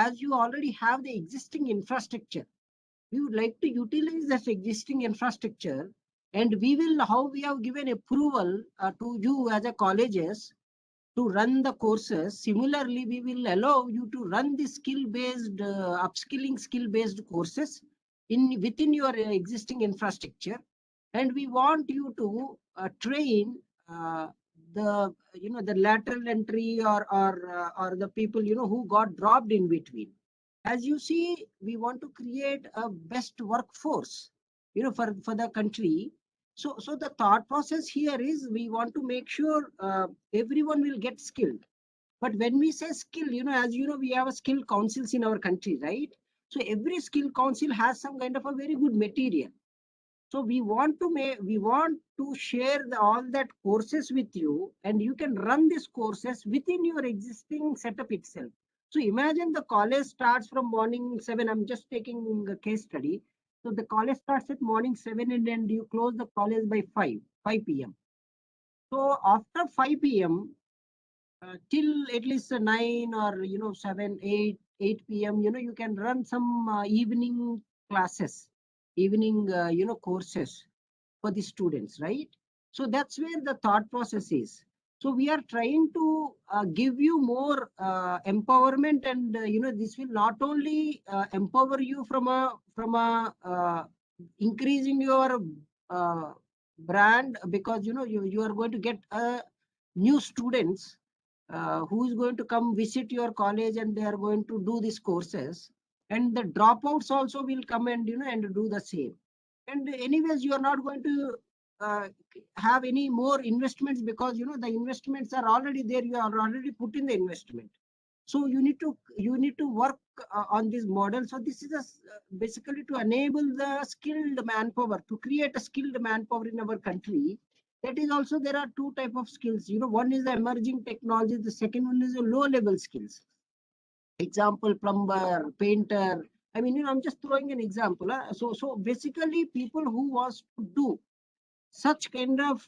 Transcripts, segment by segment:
as you already have the existing infrastructure, we would like to utilize this existing infrastructure, and we will, how we have given approval to you as a colleges to run the courses. Similarly, we will allow you to run the skill-based, upskilling skill-based courses within your existing infrastructure. And we want you to train the the lateral entry or the people who got dropped in between. As you see, we want to create a best workforce for the country. So the thought process here is we want to make sure everyone will get skilled. But when we say skill, as you know, we have a skill councils in our country, right? So every skill council has some kind of a very good material. So we want to share all that courses with you, and you can run these courses within your existing setup itself. So imagine the college starts from morning 7. I'm just taking a case study. So the college starts at morning 7, and then you close the college by 5 p.m. So after 5 p.m. Till at least 9 or 7, 8 p.m. You can run some evening classes, evening courses for the students, right? So that's where the thought process is. So we are trying to give you more empowerment, and this will not only empower you from a increasing your uh, brand, because you are going to get new students who is going to come visit your college, and they are going to do these courses, and the dropouts also will come and and do the same. And anyways, you are not going to uh, have any more investments, because the investments are already there. You are already put in the investment. So you need to work on this model. So this is basically to enable the skilled manpower, to create a skilled manpower in our country. That is also, there are two type of skills. One is the emerging technology. The second one is the low level skills. Example, plumber, painter. I mean, I'm just throwing an example. So basically, people who wants to do such kind of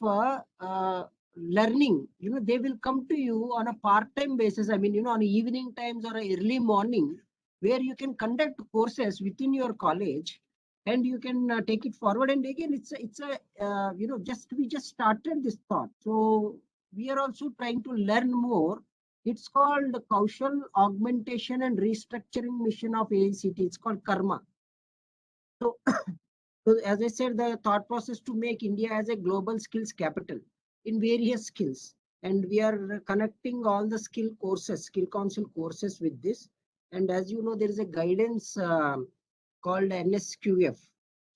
learning, they will come to you on a part-time basis. I mean, on evening times or early morning, where you can conduct courses within your college, and you can take it forward. And again, it's a just we just started this thought. So we are also trying to learn more. It's called Kaushal Augmentation and Restructuring Mission of AICT. It's called Karma. So so as I said, the thought process to make India as a global skills capital in various skills. And we are connecting all the skill courses, skill council courses with this. And as you know, there is a guidance called NSQF.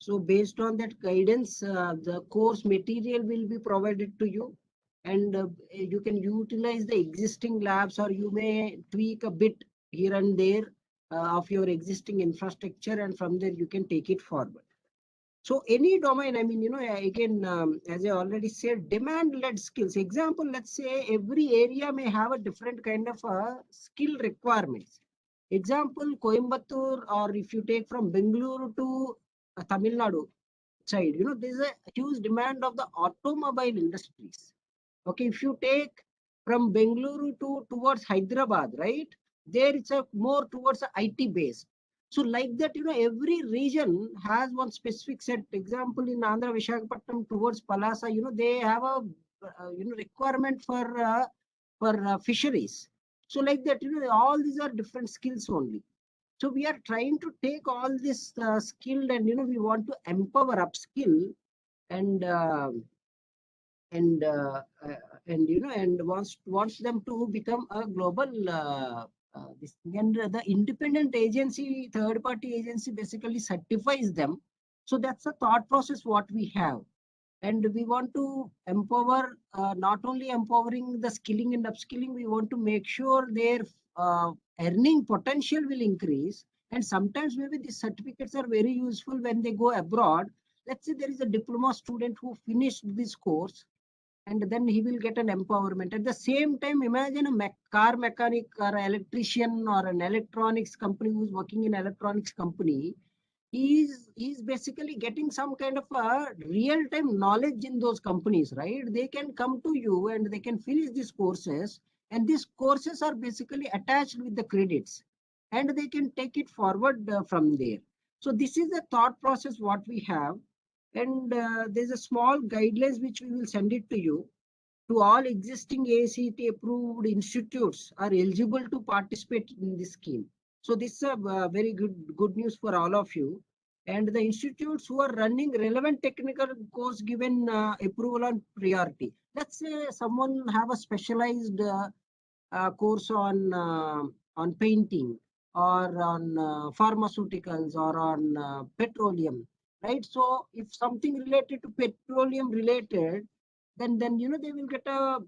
So based on that guidance, the course material will be provided to you. And you can utilize the existing labs, or you may tweak a bit here and there of your existing infrastructure. And from there, you can take it forward. So any domain, I mean, again, as I already said, demand-led skills. Example, let's say every area may have a different kind of skill requirements. Example, Coimbatore, or if you take from Bengaluru to Tamil Nadu side, there's a huge demand of the automobile industries. Okay, if you take from Bengaluru towards Hyderabad, right? There it's a more towards the IT based. So like that, every region has one specific set. Example, in Andhra, Visakhapatnam towards Palasa, they have a requirement for fisheries. So like that, all these are different skills only. So we are trying to take all this skilled, and we want to empower, upskill, and and uh, uh, and wants them to become a global this thing. And the independent agency, third party agency, basically certifies them. So that's the thought process what we have. And we want to empower, not only empowering the skilling and upskilling, we want to make sure their earning potential will increase. And sometimes maybe these certificates are very useful when they go abroad. Let's say there is a diploma student who finished this course, and then he will get an empowerment. At the same time, imagine a car mechanic or an electrician or an electronics company who's working in electronics company. He's basically getting some kind of a real-time knowledge in those companies, right? They can come to you and they can finish these courses, and these courses are basically attached with the credits. and they can take it forward from there. So this is the thought process what we have, and there's a small guidelines which we will send it to you. To all existing ACT approved institutes are eligible to participate in this scheme. So this is a very good news for all of you. And the institutes who are running relevant technical course given approval on priority. Let's say someone have a specialized course on painting or on pharmaceuticals or on petroleum, right? So if something related to petroleum related, then they will get a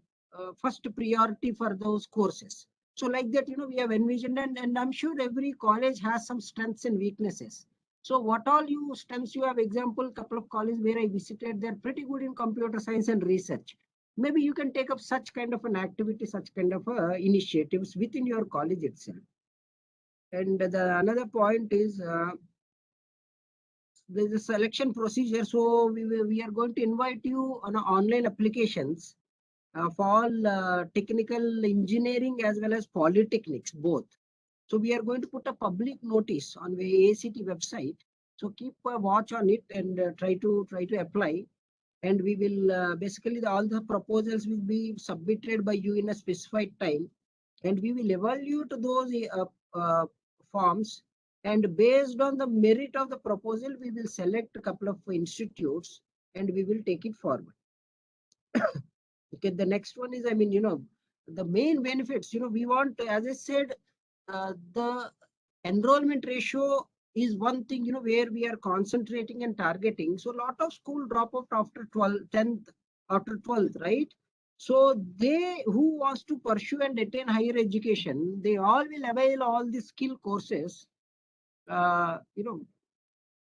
first priority for those courses. So like that, we have envisioned, and I'm sure every college has some strengths and weaknesses. So what all you strengths you have? Example, couple of colleges where I visited, they're pretty good in computer science and research. Maybe you can take up such kind of an activity, such kind of initiatives within your college itself. And the another point is there's a selection procedure. So we are going to invite you on online applications for all technical engineering as well as polytechnics both. So we are going to put a public notice on the ACT website. So keep a watch on it and try to apply. And we will basically all the proposals will be submitted by you in a specified time, and we will evaluate those forms, and based on the merit of the proposal we will select a couple of institutes and we will take it forward. Okay, the next one is, the main benefits, we want, as I said, the enrollment ratio is one thing, where we are concentrating and targeting. So a lot of school drop out after 12th, 10th, after 12th, right? So they who wants to pursue and attain higher education, they all will avail all the skill courses, uh, you know,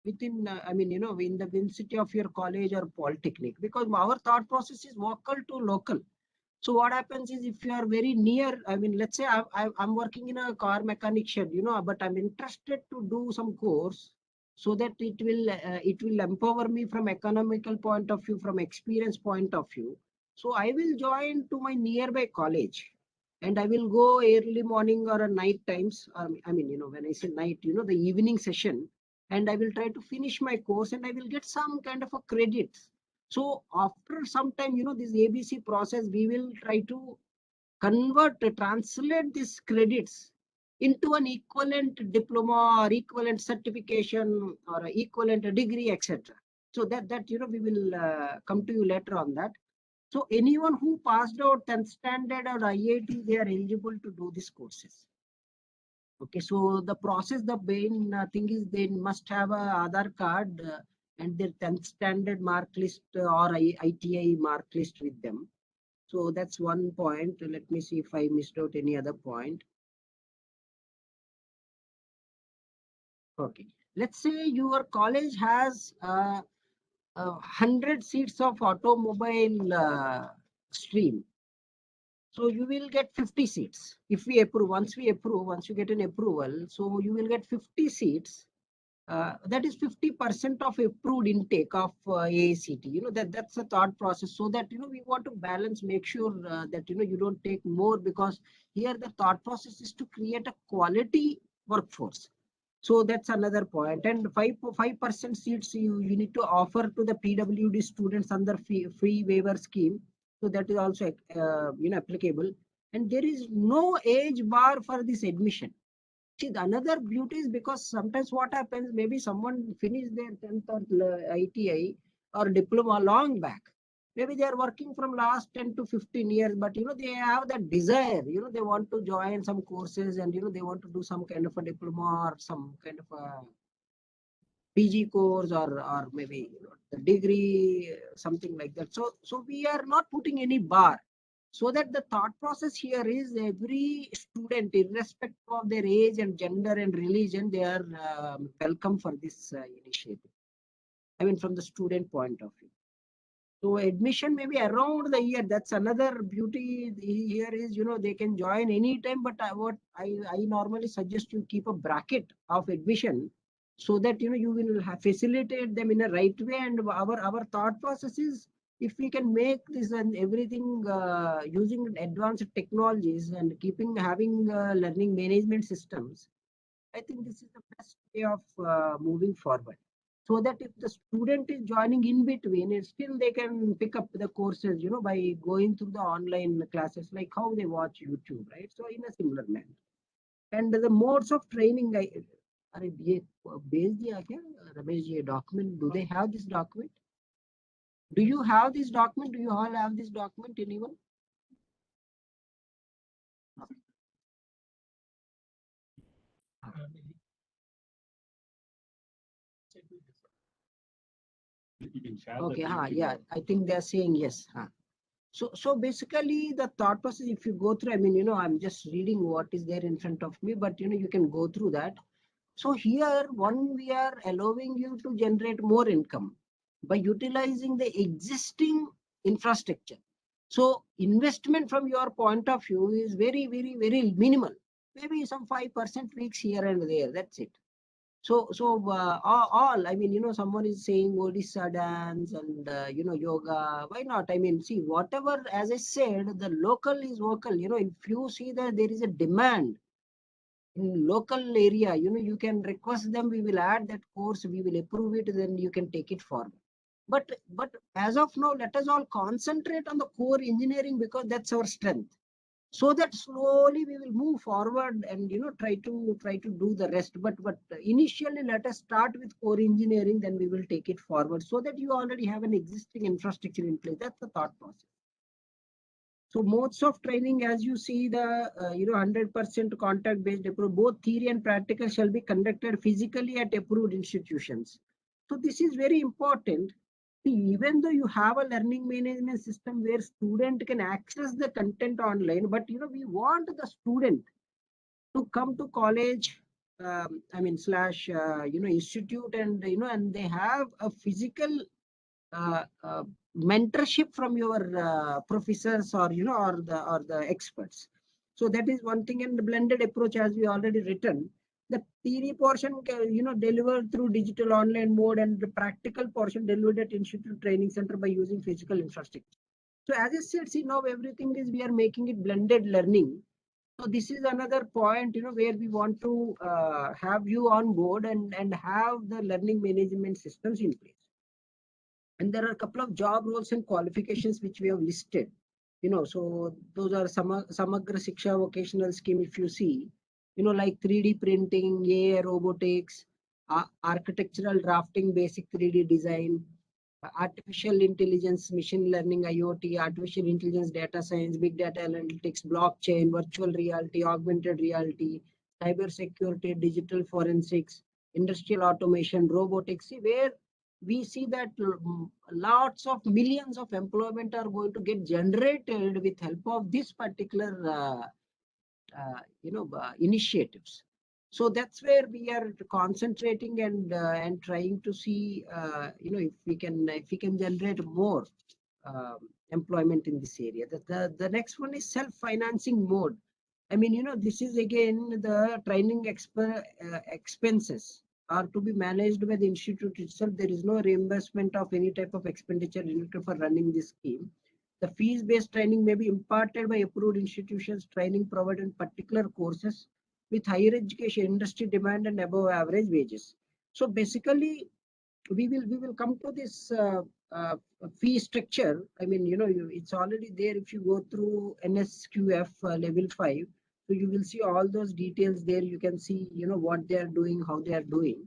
within, in the vicinity of your college or polytechnic, because our thought process is local to local. So what happens is, if you are very near, let's say I'm working in a car mechanic shed, but I'm interested to do some course so that it will empower me from economical point of view, from experience point of view. So I will join to my nearby college, and I will go early morning or a night times. When I say night, the evening session, and I will try to finish my course, and I will get some kind of a credit. So after some time, this ABC process, we will try to translate these credits into an equivalent diploma or equivalent certification or equivalent degree, etc. So that we will come to you later on that. So anyone who passed out 10th standard or IIT, they are eligible to do these courses. Okay, so the process, the main thing is they must have a Aadhaar card and their 10th standard mark list or ITI mark list with them. So that's one point. Let me see if I missed out any other point. Okay, let's say your college has 100 seats of automobile stream. So you will get 50 seats if we approve. Once you get an approval, so you will get 50 seats. That is 50% of approved intake of AACT. That's a thought process. So that we want to balance, make sure that you don't take more, because here the thought process is to create a quality workforce. So that's another point. And 5% seats you need to offer to the PWD students under free waiver scheme. So that is also applicable. And there is no age bar for this admission. See, the another beauty is, because sometimes what happens, maybe someone finished their 10th or ITI or diploma long back. Maybe they are working from last 10 to 15 years, but they have that desire, they want to join some courses, and they want to do some kind of a diploma or some kind of a PG course, or maybe the degree, something like that. So we are not putting any bar. So that the thought process here is, every student, irrespective of their age and gender and religion, they are welcome for this initiative. From the student point of view. So admission may be around the year. That's another beauty here is, they can join anytime. But what I normally suggest, you keep a bracket of admission, so that you will facilitate them in a right way. And our thought process is, if we can make this and everything using advanced technologies and having learning management systems, I think this is the best way of moving forward. So that if the student is joining in between, still they can pick up the courses, by going through the online classes, like how they watch YouTube, right? So in a similar manner. And the modes of training, अरे ये भेज दिया क्या Ramesh ji document? Do they have this document? Do you have this document? Do you all have this document? Anyone? Okay, yeah, I think they're saying yes. So basically the thought process, if you go through, I mean, I'm just reading what is there in front of me, but you can go through that. So here, one, we are allowing you to generate more income by utilizing the existing infrastructure. So investment from your point of view is very, very, very minimal. Maybe some 5% tweaks here and there. That's it. So all, I mean, someone is saying Odisha dance and, yoga. Why not? I mean, see, whatever, as I said, the local is vocal. If you see that there is a demand in local area, you can request them. We will add that course. We will approve it. Then you can take it forward. But as of now, let us all concentrate on the core engineering because that's our strength, so that slowly we will move forward and try to do the rest. But initially let us start with core engineering, then we will take it forward, so that you already have an existing infrastructure in place. That's the thought process. So modes of training, as you see, the 100% contact based approach, both theory and practical shall be conducted physically at approved institutions. So this is very important. Even though you have a learning management system where student can access the content online, but we want the student to come to college, I mean slash institute, and and they have a physical mentorship from your professors, or or the experts. So that is one thing. And the blended approach, as we already written, the theory portion delivered through digital online mode, and the practical portion delivered at institute training center by using physical infrastructure. So as I said, see, now everything is, we are making it blended learning. So this is another point, where we want to have you on board and have the learning management systems in place. And there are a couple of job roles and qualifications which we have listed. So those are Samagra Shiksha vocational scheme. If you see, like 3D printing, AI, robotics, architectural drafting, basic 3D design, artificial intelligence, machine learning, IoT, artificial intelligence, data science, big data analytics, blockchain, virtual reality, augmented reality, cyber security, digital forensics, industrial automation, robotics. See, where we see that lots of millions of employment are going to get generated with help of this particular initiatives. So that's where we are concentrating and trying to see if we can generate more employment in this area. The next one is self-financing mode. I mean, this is again the training expenses are to be managed by the institute itself. There is no reimbursement of any type of expenditure related for running this scheme. The fees-based training may be imparted by approved institutions, training provided in particular courses with higher education industry demand and above average wages. So basically, we will come to this fee structure. I mean, it's already there. If you go through NSQF level 5, so you will see all those details there. You can see, what they are doing, how they are doing.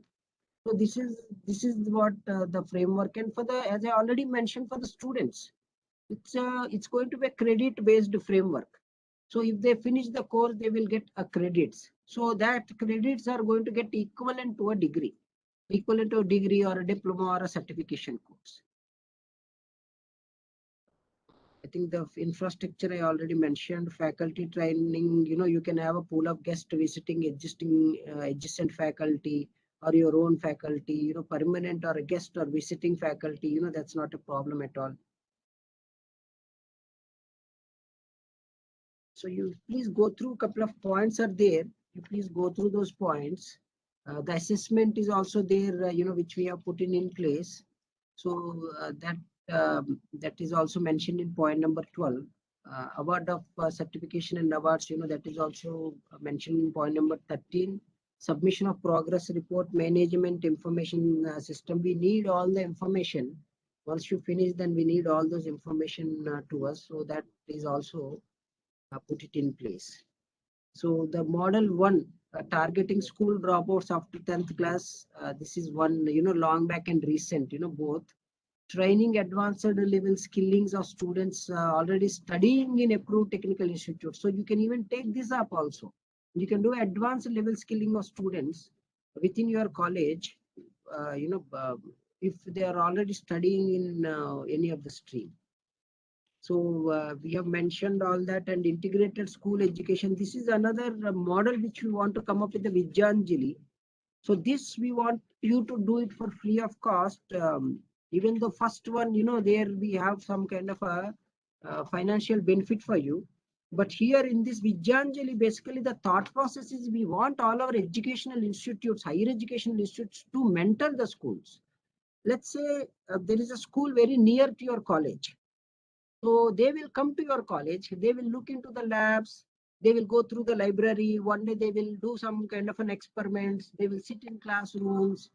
So this is what the framework. And for the, as I already mentioned, for the students, it's going to be a credit based framework. So if they finish the course, they will get a credits. So that credits are going to get equivalent to a degree, or a diploma or a certification course. I think the infrastructure I already mentioned. Faculty training, you can have a pool of guests visiting existing adjacent faculty, or your own faculty, permanent or a guest or visiting faculty, that's not a problem at all. So you please go through, a couple of points are there. You please go through those points. The assessment is also there, which we have put in place. So that is also mentioned in point number 12. Award of certification and awards, that is also mentioned in point number 13. submission of progress report, management information system. We need all the information. Once you finish, then we need all those information to us. So that is also put it in place. So the model one, targeting school dropouts after 10th class. This is one, long back and recent, both. Training advanced level skillings of students already studying in approved technical institutes. So you can even take this up also. You can do advanced level skilling of students within your college, if they are already studying in any of the stream. So we have mentioned all that, and integrated school education. This is another model which we want to come up with the Vidyanjali. So this we want you to do it for free of cost. Even the first one, there we have some kind of a financial benefit for you. But here in this Vidyanjali, basically the thought process is we want all our educational institutes, higher educational institutes to mentor the schools. Let's say there is a school very near to your college. So they will come to your college, they will look into the labs, they will go through the library. One day they will do some kind of an experiment. They will sit in classrooms.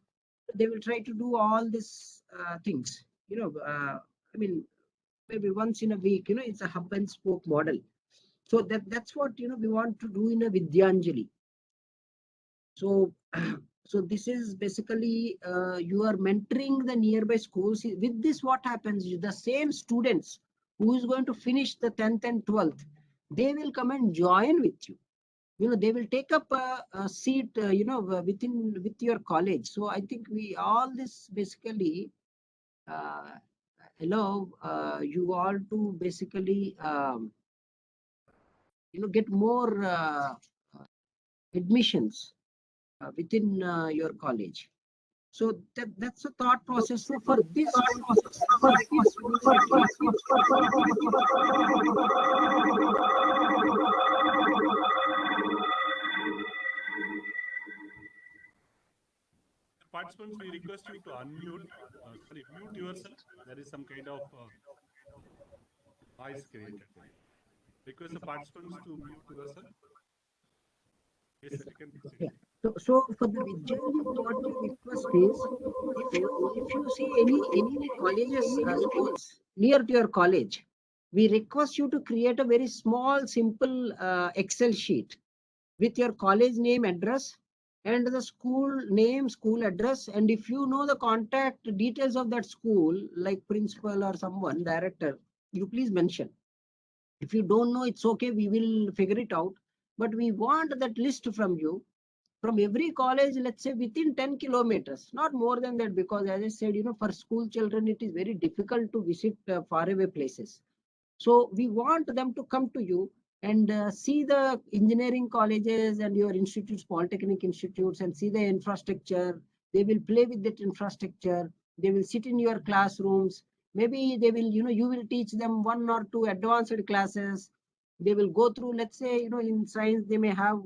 They will try to do all these things. I mean, maybe once in a week. It's a hub and spoke model. So that's what we want to do in a Vidyanjali. So, so this is basically you are mentoring the nearby schools. With this, what happens? The same students who is going to finish the 10th and 12th, they will come and join with you. They will take up a seat, with your college. So I think we all this basically allow you all to basically, get more admissions within your college. So that's a thought process. So for this, participants, we request you to unmute, mute yourself. There is some kind of noise created there. Request the participants to mute yourself. Yes, sir, you can proceed. yeah. So for the Vidyanjali, what we request is, if you see any colleges, schools near to your college, we request you to create a very small, simple Excel sheet with your college name, address, and the school name, school address. And if you know the contact details of that school, like principal or someone, director, you please mention. If you don't know, it's okay. We will figure it out. But we want that list from you, from every college, let's say within 10 kilometers, not more than that, because as I said, for school children, it is very difficult to visit faraway places. So we want them to come to you and see the engineering colleges and your institutes, polytechnic institutes, and see the infrastructure. They will play with that infrastructure. They will sit in your classrooms. Maybe they will, you will teach them one or two advanced classes. They will go through, let's say, in science, they may have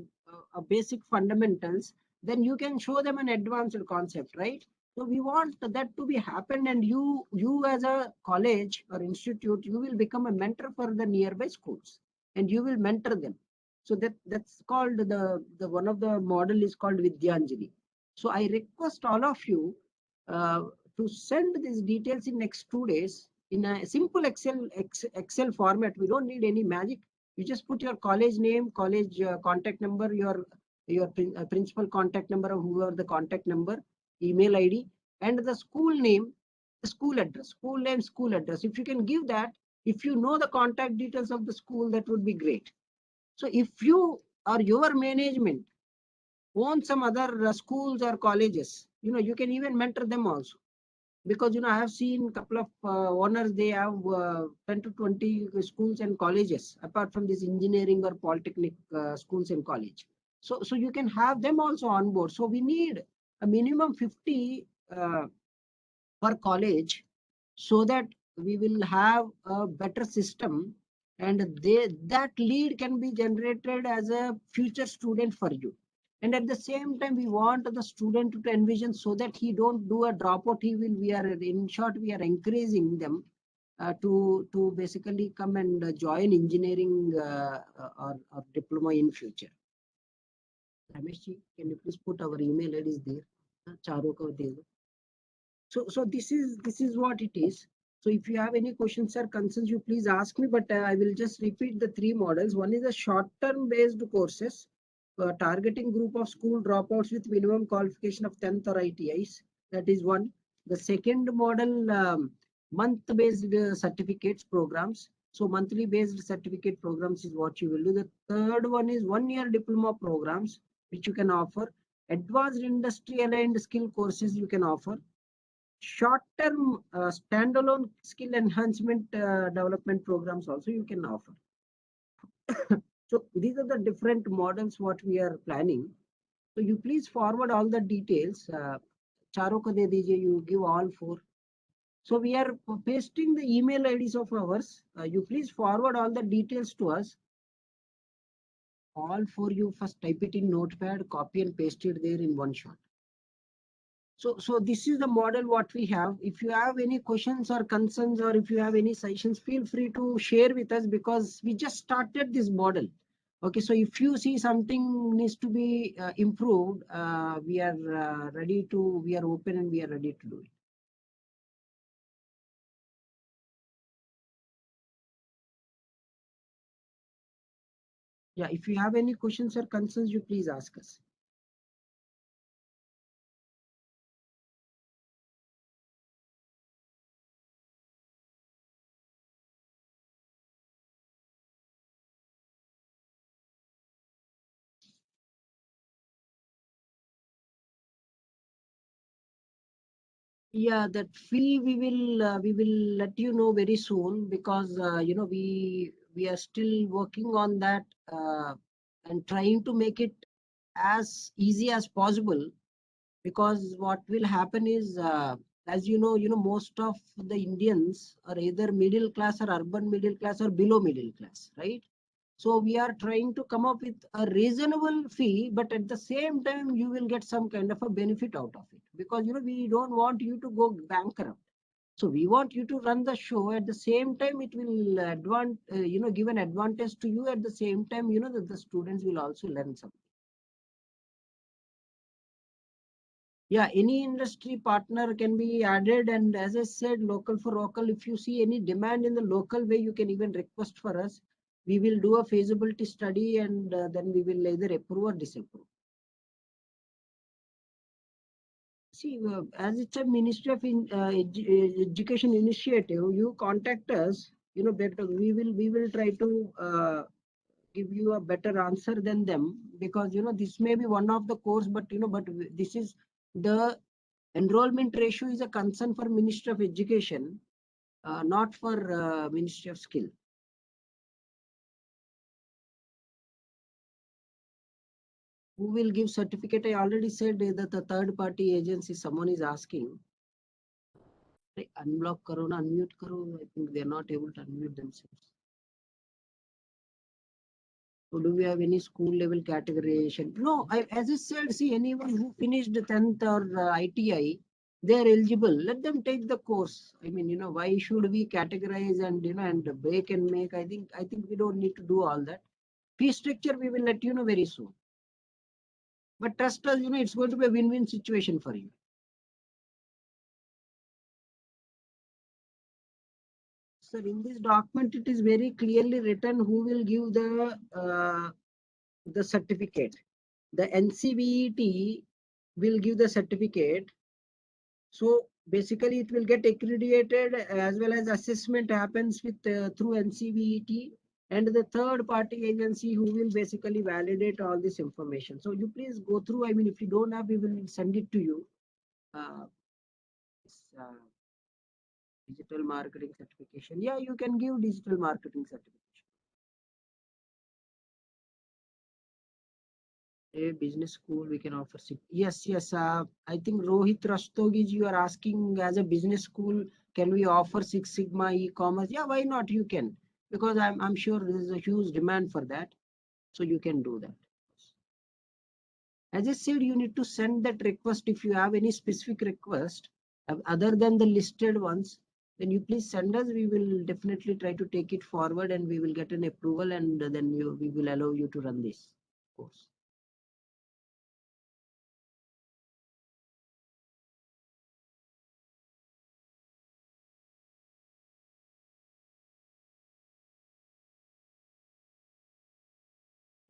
a basic fundamentals. Then you can show them an advanced concept, right? So we want that to be happen, and you as a college or institute, you will become a mentor for the nearby schools, and you will mentor them. So that's called the one of the model is called Vidyanjali. So I request all of you to send these details in next 2 days in a simple Excel format. We don't need any magic. You just put your college name, college contact number, your principal contact number, or whoever the contact number, email ID, and the school name, the school address, school name, school address. If you can give that, if you know the contact details of the school, that would be great. So if you or your management own some other schools or colleges, you can even mentor them also. Because, I have seen a couple of owners, they have 10 to 20 schools and colleges, apart from this engineering or polytechnic schools and college. So you can have them also on board. So we need a minimum 50 per college, so that we will have a better system, and that lead can be generated as a future student for you. And at the same time, we want the student to envision, so that he don't do a dropout. We are, in short, we are encouraging them to basically come and join engineering or diploma in future. Rameshji, can you please put our email ID is there? Charo ka de do. So this is what it is. So if you have any questions or concerns, you please ask me. But I will just repeat the three models. One is a short-term based courses, targeting group of school dropouts with minimum qualification of 10th or ITIs. That is one. The second model, month-based certificates programs. So monthly based certificate programs is what you will do. The third one is 1-year diploma programs, which you can offer. Advanced industry aligned skill courses you can offer. Short-term standalone skill enhancement development programs also you can offer. So these are the different models what we are planning. So you please forward all the details. Charo ko de dijiye, you give all four. So we are pasting the email IDs of ours. You please forward all the details to us. All four you first type it in Notepad, copy and paste it there in one shot. So this is the model what we have. If you have any questions or concerns, or if you have any suggestions, feel free to share with us, because we just started this model. Okay, so if you see something needs to be improved, we are we are open and we are ready to do it. Yeah, if you have any questions or concerns, you please ask us. Yeah, that fee we will let you know very soon, because we are still working on that, and trying to make it as easy as possible. Because what will happen is, as most of the Indians are either middle class or urban middle class or below middle class, right? So we are trying to come up with a reasonable fee, but at the same time, you will get some kind of a benefit out of it, because we don't want you to go bankrupt. So we want you to run the show. At the same time, it will give an advantage to you. At the same time, that the students will also learn something. Yeah, any industry partner can be added, and as I said, local for local. If you see any demand in the local way, you can even request for us. We will do a feasibility study, and then we will either approve or disapprove. See, as it's a Ministry of Education initiative, you contact us. Better we will try to give you a better answer than them, because this may be one of the course, but this is the enrollment ratio is a concern for Ministry of Education, not for Ministry of Skill. Who will give certificate? I already said that the third party agency, someone is asking. Unblock karo na, unmute karo. I think they are not able to unmute themselves. So do we have any school level categorization? No, as I said, see, anyone who finished 10th or ITI, they are eligible. Let them take the course. I mean, why should we categorize and and break and make? I think we don't need to do all that. Fee structure we will let you know very soon. But trust us, it's going to be a win-win situation for you. Sir, in this document, it is very clearly written who will give the certificate. The NCVET will give the certificate. So basically, it will get accredited, as well as assessment happens with through NCVET, and the third party agency who will basically validate all this information. So you please go through. I mean, if you don't have, we will send it to you. Uh, uh, Digital marketing certification. Yeah, you can give digital marketing certification. A business school we can offer. Yes, yes. I think Rohit Rastogi, you are asking, as a business school, can we offer Six Sigma e-commerce? Yeah, why not? You can, because I'm sure there is a huge demand for that. So you can do that. As I said, you need to send that request. If you have any specific request other than the listed ones, then you please send us. We will definitely try to take it forward, and we will get an approval, and then we will allow you to run this course.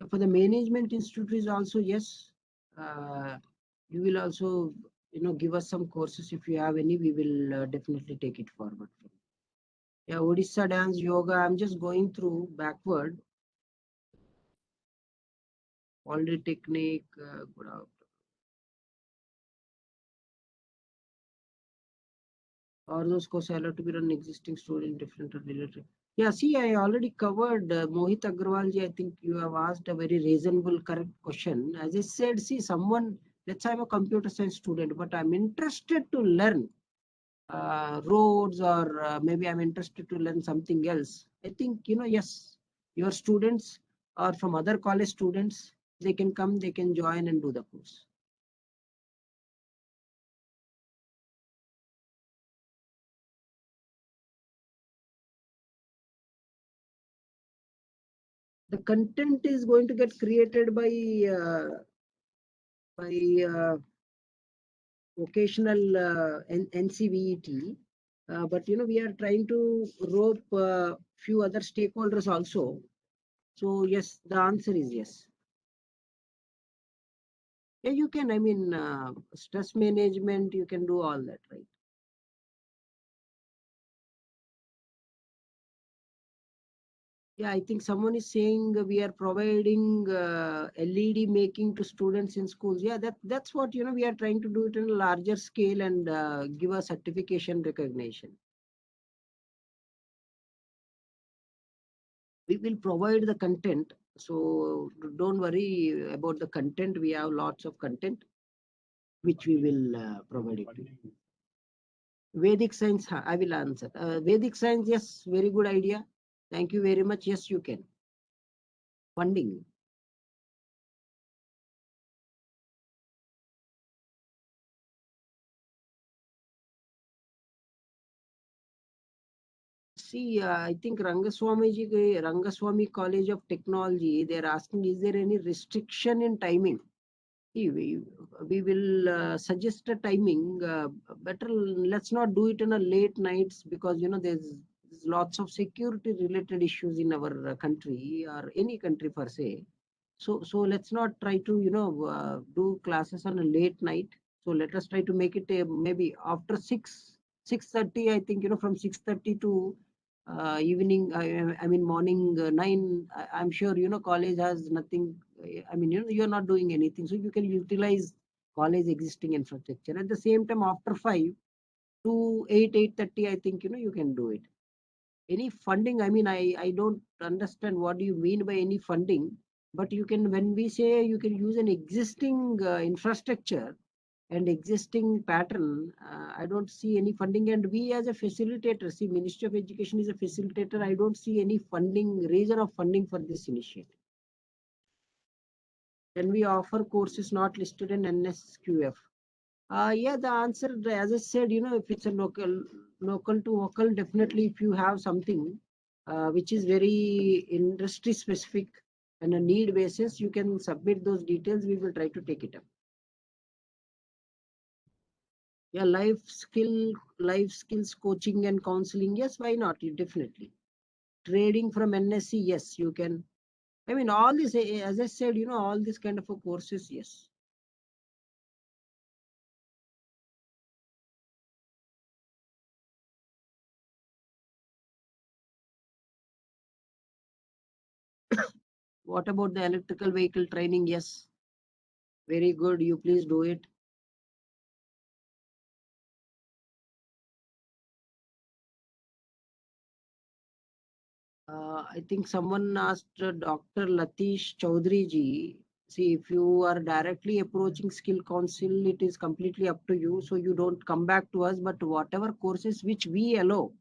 For the management institute is also, yes, you will also, give us some courses. If you have any, we will definitely take it forward. Yeah, Odisha dance, yoga, I'm just going through backward. Polytechnic, good out. Or those courses allowed to be run existing student different or related. Yeah, see, I already covered Mohit Agrawalji. I think you have asked a very reasonable, correct question. As I said, see, someone, let's say I'm a computer science student, but I'm interested to learn roads, or maybe I'm interested to learn something else. I think, yes, your students or from other college students, they can come, they can join and do the course. The content is going to get created by vocational NCVET. But we are trying to rope few other stakeholders also. So yes, the answer is yes. Yeah, you can. I mean, stress management, you can do all that, right? Yeah, I think someone is saying we are providing LED making to students in schools. Yeah, that's what we are trying to do it in a larger scale and give a certification recognition. We will provide the content, so don't worry about the content. We have lots of content which we will provide it to you. Vedic science, I will answer. Vedic science, yes, very good idea. Thank you very much. Yes, you can. Funding. See, I think Rangaswamy College of Technology, they are asking, is there any restriction in timing? See, we will suggest a timing. Better, let's not do it in a late nights, because there's lots of security related issues in our country, or any country per se. So let's not try to do classes on a late night. So let us try to make it maybe after 6:30. I think from 6:30 to evening. I mean morning 9. I'm sure college has nothing. I mean you're not doing anything, so you can utilize college existing infrastructure. At the same time, after 5 to 8:30, I think you can do it. Any funding, I mean, I don't understand what do you mean by any funding, but you can, when we say you can use an existing infrastructure and existing pattern, I don't see any funding. And we as a facilitator, see, Ministry of Education is a facilitator. I don't see any funding, reason of funding for this initiative. Can we offer courses not listed in NSQF? Yeah, the answer, as I said, if it's a local to local, definitely if you have something which is very industry specific and a need basis, you can submit those details. We will try to take it up. Yeah, life skills coaching and counseling. Yes, why not? You definitely. Trading from NSC, yes, you can. I mean, all this, as I said, all this kind of a courses, yes. What about the electrical vehicle training? Yes, very good. You please do it. I think someone asked Dr. Latish Chaudhary ji. See, if you are directly approaching Skill Council, it is completely up to you. So you don't come back to us, but whatever courses which we allow,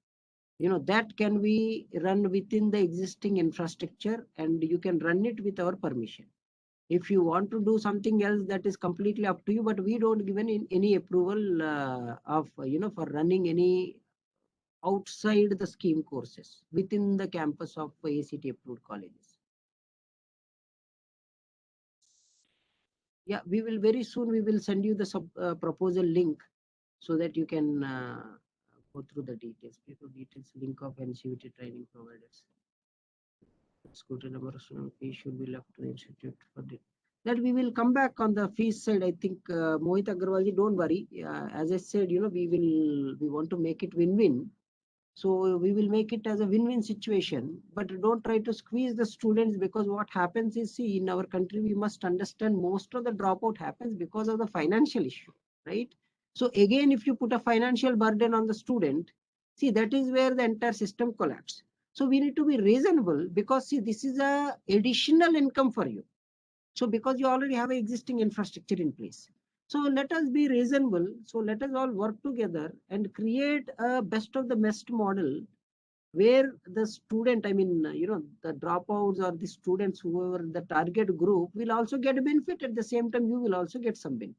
that can be run within the existing infrastructure, and you can run it with our permission. If you want to do something else, that is completely up to you, but we don't give any approval of, for running any outside the scheme courses within the campus of ACT approved colleges. Yeah, we will very soon, we will send you the proposal link so that you can go through the details, link of NCVT training providers. Scooter number of student fee should be left to the institute for the. That we will come back on the fees side. I think Mohit Agarwalji, don't worry. As I said, we want to make it win-win. So we will make it as a win-win situation, but don't try to squeeze the students, because what happens is, see, in our country, we must understand most of the dropout happens because of the financial issue, right? So again, if you put a financial burden on the student, see, that is where the entire system collapses. So we need to be reasonable, because see, this is a additional income for you. So because you already have an existing infrastructure in place. So let us be reasonable. So let us all work together and create a best of the best model where the student, the dropouts or the students, whoever the target group, will also get a benefit. At the same time, you will also get some benefit.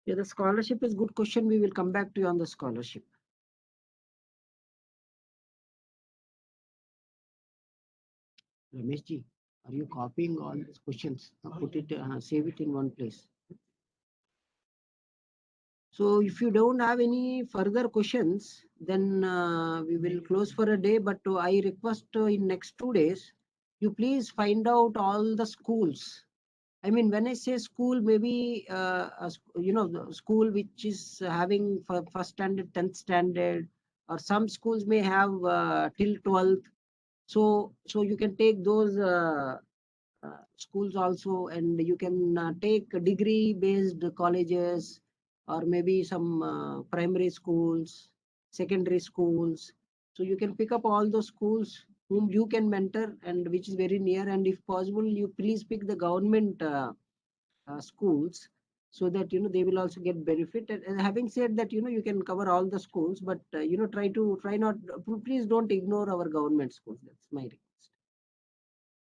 Yeah, the scholarship is good question. We will come back to you on the scholarship. Ramesh ji, are you copying all these questions? Put it, save it in one place. So if you don't have any further questions, then we will close for a day. But I request in next 2 days, you please find out all the schools. I mean, when I say school, maybe the school which is having first standard, 10th standard, or some schools may have till 12th. So you can take those schools also, and you can take degree based colleges, or maybe some primary schools, secondary schools. So you can pick up all those schools whom you can mentor and which is very near, and if possible, you please pick the government schools, so that they will also get benefit. And having said that, you can cover all the schools, but try not, please don't ignore our government schools. That's my request.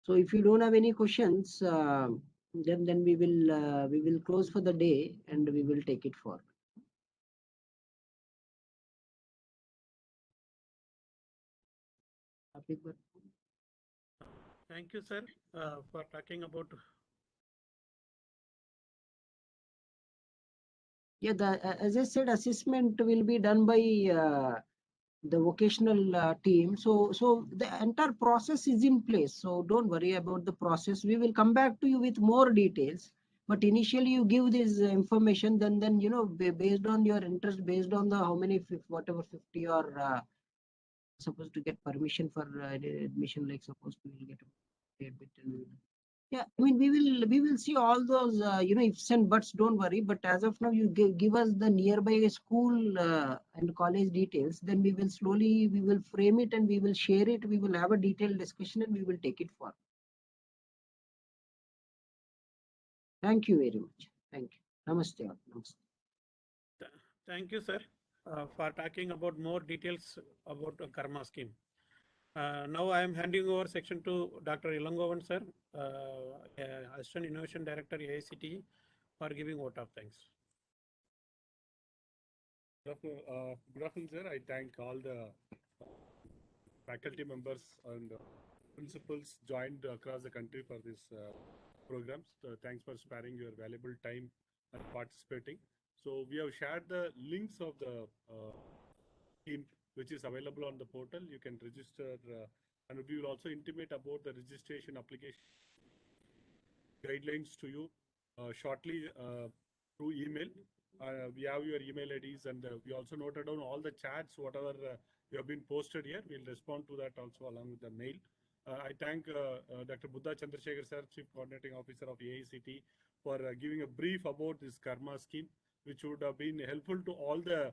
So if you don't have any questions, then we will close for the day and we will take it forward. Happy birthday. Thank you, sir, for talking about. Yeah, as I said, assessment will be done by the vocational team. So the entire process is in place. So don't worry about the process. We will come back to you with more details. But initially, you give this information, then based on your interest, based on the how many whatever 50 or supposed to get permission for admission, like supposed to will get a bit. Yeah, I mean, we will see all those ifs and buts. Don't worry. But as of now, you give us the nearby school and college details. Then we will frame it and we will share it. We will have a detailed discussion and we will take it forward. Thank you very much. Thank you. Namaste. Namaste. Thank you, sir, for talking about more details about Karma scheme. Now I am handing over section to Dr. Ilangovan, sir, Assistant Innovation Director, AICTE, for giving vote of thanks. Good afternoon, sir. I thank all the faculty members and principals joined across the country for this programs. Thanks for sparing your valuable time and participating. So we have shared the links of the scheme which is available on the portal. You can register and we will also intimate about the registration application guidelines to you shortly through email. We have your email IDs and we also noted down all the chats, whatever you have been posted here. We'll respond to that also along with the mail. I thank Dr. Buddha Chandrasekhar sir, Chief Coordinating Officer of AICTE, for giving a brief about this Karma scheme, which would have been helpful to all the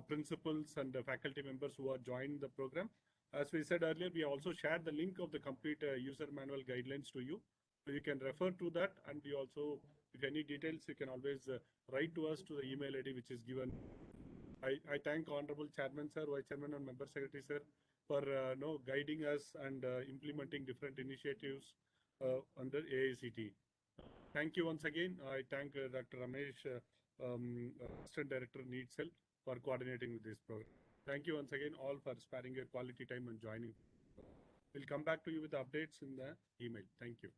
principals and faculty members who are joined the program. As we said earlier, we also shared the link of the complete user manual guidelines to you. So you can refer to that, and we also, if any details, you can always write to us to the email ID which is given. I thank Honorable Chairman sir, Vice Chairman and Member Secretary sir for guiding us and implementing different initiatives under AICTE. Thank you once again. I thank Dr. Ramesh, Assistant Director, NEET Cell, for coordinating with this program. Thank you once again all for sparing your quality time and joining. We'll come back to you with updates in the email. Thank you.